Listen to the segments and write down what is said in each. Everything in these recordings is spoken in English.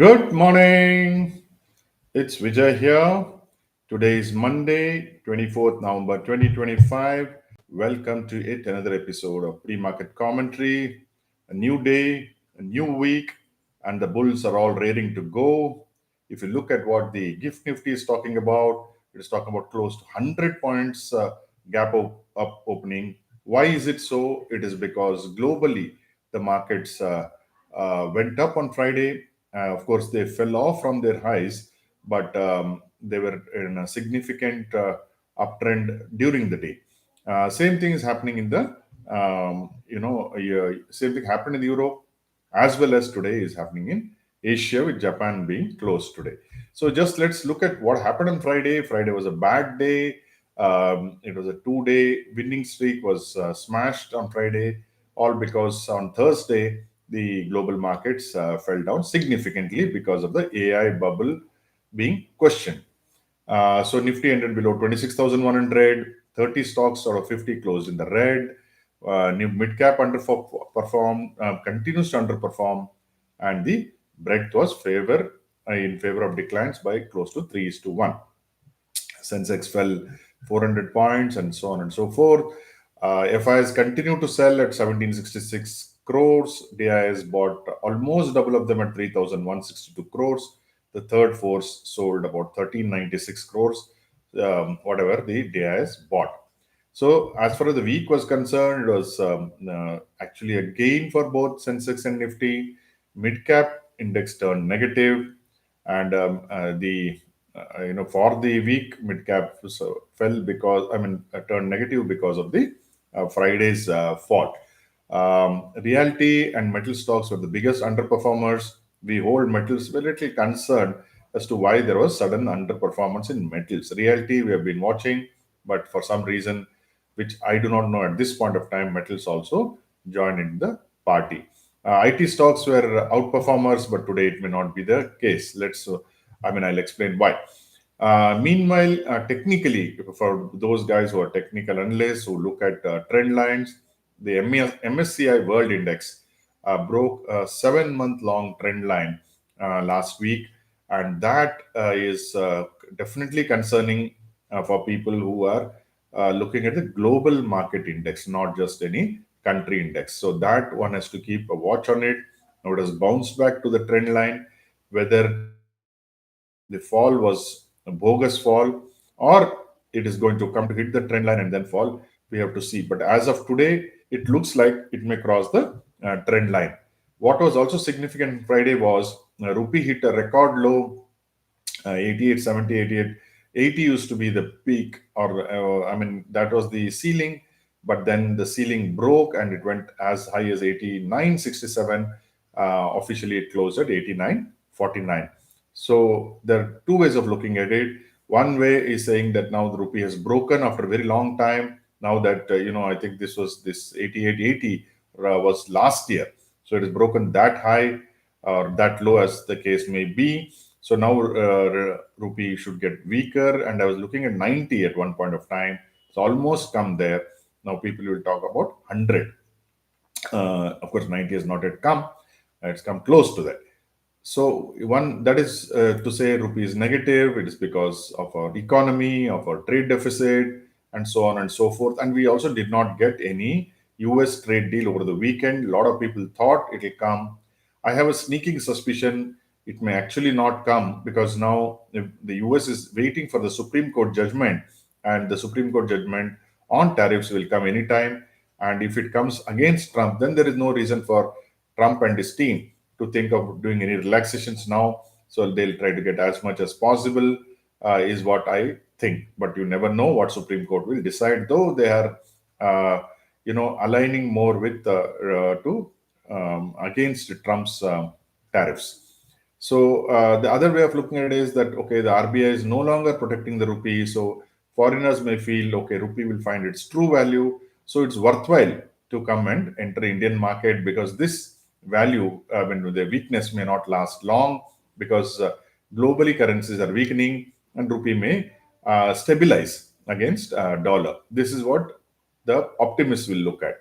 Good morning. It's Vijay here. Today is Monday, 24th November 2025. Welcome to yet another episode of Pre-Market Commentary. A new day, a new week, and the bulls are all raring to go. If you look at what the Gift Nifty is talking about, it is talking about close to 100 points gap up opening. Why is it so? It is because globally the markets went up on Friday. Of course, they fell off from their highs, but they were in a significant uptrend during the day. Same thing is happening in the same thing happened in Europe as well as today is happening in Asia, with Japan being closed today. So just let's look at what happened on Friday. Friday was a bad day. It was a 2 day winning streak was smashed on Friday, all because on Thursday the global markets fell down significantly because of the AI bubble being questioned. So Nifty ended below 26,100. 30 stocks out of 50 closed in the red. New mid cap underperform, continues to underperform, and the breadth was in favor of declines by close to 3:1. Sensex fell 400 points and so on and so forth. FIs continue to sell at 1766 crores. DIS bought almost double of them at 3,162 crores. The third force sold about 1396 crores, whatever the DIS bought. So, as far as the week was concerned, it was actually a gain for both Sensex and Nifty. Mid cap index turned negative, and the for the week mid cap fell because turned negative because of the Friday's fall. Realty and metal stocks were the biggest underperformers. We hold metals. We're a little concerned as to why there was sudden underperformance in metals. Realty we have been watching, but for some reason, which I do not know at this point of time, metals also joined in the party. IT stocks were outperformers, but today it may not be the case. I'll explain why. Meanwhile, technically, for those guys who are technical analysts who look at trend lines, the MSCI World Index broke a 7 month long trend line last week, and that is definitely concerning for people who are looking at the global market index, not just any country index. So that one has to keep a watch on it. Now it has bounced back to the trend line. Whether the fall was a bogus fall or it is going to come to hit the trend line and then fall, we have to see. But as of today, it looks like it may cross the trend line. What was also significant Friday was rupee hit a record low, 88, 70, 88. 80 used to be the peak, or that was the ceiling, but then the ceiling broke and it went as high as 89.67. Officially, it closed at 89.49. So there are two ways of looking at it. One way is saying that now the rupee has broken after a very long time. Now that I think this 88.80 was last year, so it has broken that high or that low as the case may be. So now rupee should get weaker, and I was looking at 90 at one point of time. It's almost come there. Now people will talk about 100. Of course, 90 has not yet come. It's come close to that. So one that is to say rupee is negative. It is because of our economy, of our trade deficit, and so on and so forth. And we also did not get any U.S. trade deal over the weekend. A lot of people thought it will come. I have a sneaking suspicion it may actually not come, because now if the U.S. is waiting for the Supreme Court judgment, and the Supreme Court judgment on tariffs will come anytime. And if it comes against Trump, then there is no reason for Trump and his team to think of doing any relaxations now. So they'll try to get as much as possible, is what I think. But you never know what Supreme Court will decide, though they are, aligning more with to against Trump's tariffs. So the other way of looking at it is that okay, the RBI is no longer protecting the rupee, so foreigners may feel okay, rupee will find its true value, so it's worthwhile to come and enter Indian market, because this value, the weakness may not last long, because globally currencies are weakening and rupee may stabilize against dollar. This is what the optimists will look at.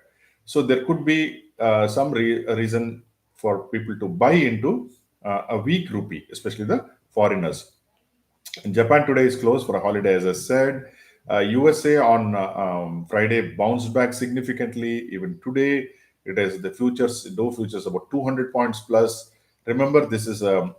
So there could be some reason for people to buy into a weak rupee, especially the foreigners. Japan today is closed for a holiday, as I said. USA on Friday bounced back significantly. Even today, it is the futures, Dow futures about 200 points plus. Remember, this is a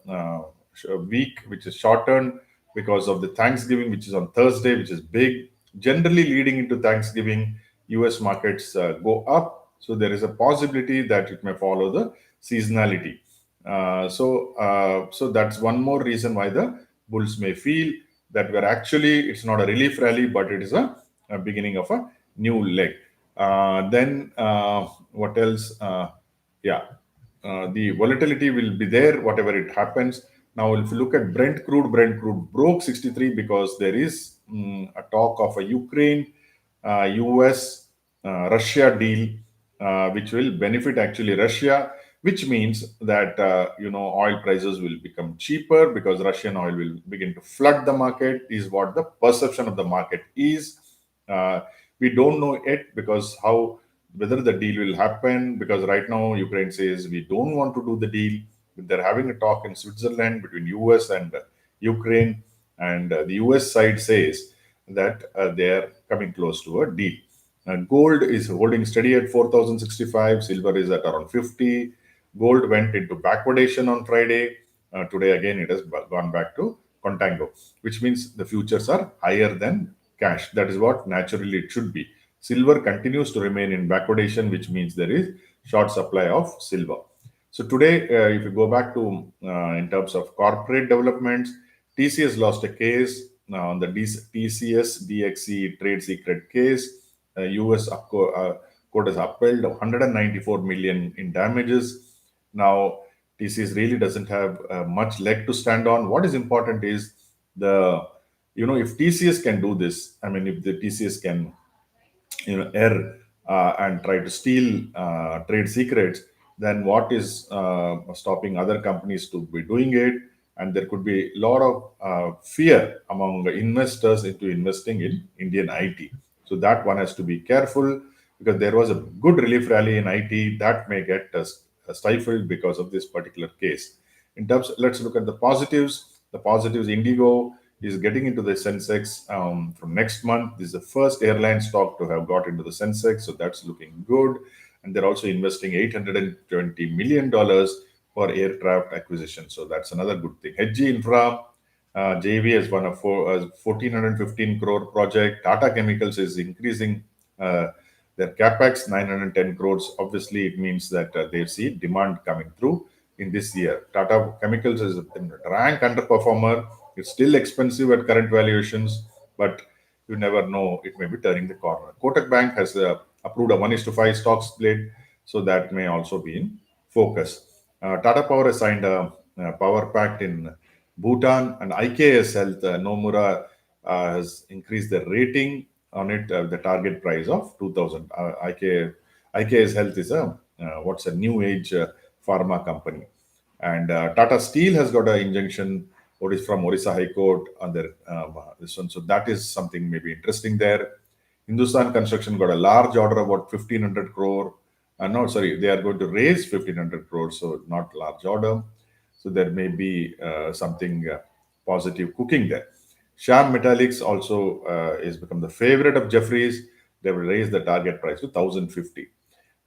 week which is shortened because of the Thanksgiving, which is on Thursday, which is big. Generally, leading into Thanksgiving, US markets go up. So there is a possibility that it may follow the seasonality. So that's one more reason why the bulls may feel that we're actually, it's not a relief rally, but it is a beginning of a new leg. Then what else? Yeah, the volatility will be there, whatever it happens. Now, if you look at Brent crude broke 63 because there is a talk of a Ukraine, US, Russia deal, which will benefit actually Russia, which means that oil prices will become cheaper because Russian oil will begin to flood the market. Is what the perception of the market is. Uh, we don't know yet because how whether the deal will happen, because right now Ukraine says we don't want to do the deal. They're having a talk in Switzerland between US and Ukraine, and the US side says that they are coming close to a deal. Gold is holding steady at 4,065. Silver is at around 50. Gold went into backwardation on Friday. Today again it has gone back to contango, which means the futures are higher than cash. That is what naturally it should be. Silver continues to remain in backwardation, which means there is short supply of silver. So today, if you go back to in terms of corporate developments, TCS lost a case on the TCS DXC trade secret case. US court has upheld 194 million in damages. Now, TCS really doesn't have much leg to stand on. What is important is the, if TCS can do this, I mean, if the TCS can err and try to steal trade secrets, then what is stopping other companies to be doing it? And there could be a lot of fear among the investors into investing in Indian IT. So that one has to be careful, because there was a good relief rally in IT that may get stifled because of this particular case. In terms, let's look at the positives. The positives: Indigo is getting into the Sensex from next month. This is the first airline stock to have got into the Sensex, so that's looking good. And they're also investing $820 million for aircraft acquisition, so that's another good thing. HG Infra, JV has won a 1,415 crore project. Tata Chemicals is increasing their capex 910 crores. Obviously, it means that they see demand coming through in this year. Tata Chemicals is a rank underperformer. It's still expensive at current valuations, but you never know, it may be turning the corner. Kotak Bank has approved a 1:5 stock split, so that may also be in focus. Tata Power has signed a power pact in Bhutan, and IKS Health, Nomura has increased their rating on it, the target price of 2,000. IKS Health is what's a new age pharma company. And Tata Steel has got an injunction what is from Orissa High Court on their this one. So that is something maybe interesting there. Hindustan Construction got a large order about 1,500 crore. No, sorry, they are going to raise 1,500 crores, so not large order. So there may be something positive cooking there. Sham Metallics also is become the favorite of Jeffries. They will raise the target price to 1,050.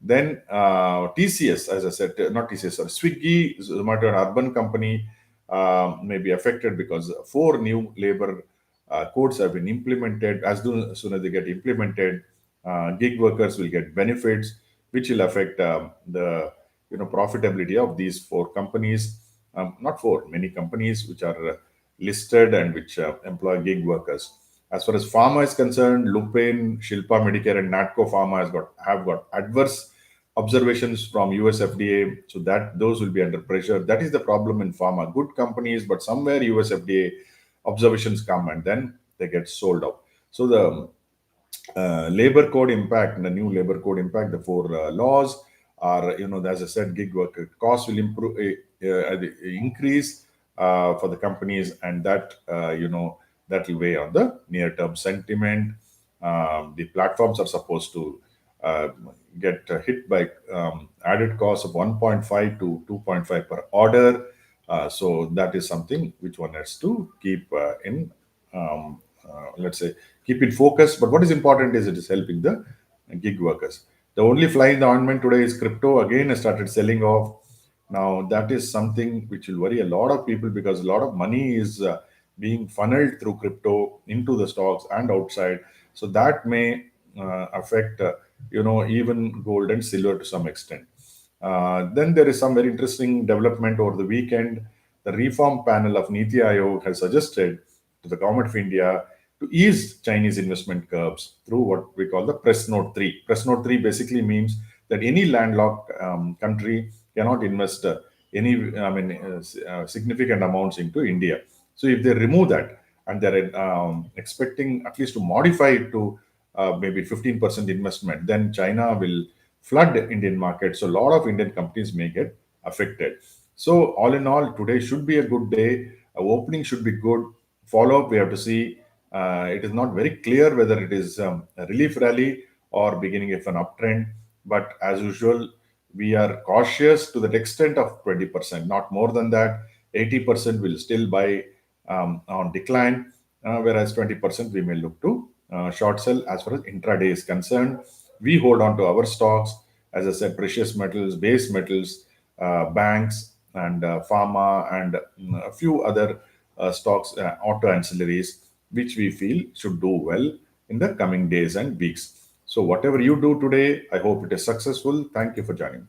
Then TCS, as I said, not TCS, sorry, Swiggy, Zomato, an urban company, may be affected because 4 new labor codes have been implemented. As soon as they get implemented, gig workers will get benefits, which will affect the profitability of these 4 companies. Not four, many companies which are listed and which employ gig workers. As far as pharma is concerned, Lupin, Shilpa Medicare, and Natco Pharma have got adverse observations from US FDA, so that those will be under pressure. That is the problem in pharma. Good companies, but somewhere US FDA observations come and then they get sold out. So the labor code impact, the new labor code impact, the 4 laws are, as I said, gig worker costs will improve, increase for the companies, and that that will weigh on the near-term sentiment. The platforms are supposed to uh, get hit by added costs of 1.5 to 2.5 per order. So that is something which one has to keep in, let's say, keep in focus. But what is important is it is helping the gig workers. The only fly in the ointment today is crypto. Again, has started selling off. Now that is something which will worry a lot of people because a lot of money is being funneled through crypto into the stocks and outside. So that may affect, even gold and silver to some extent. Then there is some very interesting development over the weekend. The reform panel of Niti Aayog has suggested to the government of India to ease Chinese investment curbs through what we call the Press Note 3. Press Note 3 basically means that any landlocked country cannot invest significant amounts into India. So if they remove that and they're expecting at least to modify it to maybe 15% investment, then China will flood the Indian market. So a lot of Indian companies may get affected. So all in all, today should be a good day. Opening should be good. Follow up, we have to see. It is not very clear whether it is a relief rally or beginning of an uptrend. But as usual, we are cautious to the extent of 20%, not more than that. 80% will still buy on decline, whereas 20% we may look to short sell as far as intraday is concerned. We hold on to our stocks, as I said, precious metals, base metals, banks, and pharma, and a few other stocks, auto ancillaries, which we feel should do well in the coming days and weeks. So, whatever you do today, I hope it is successful. Thank you for joining.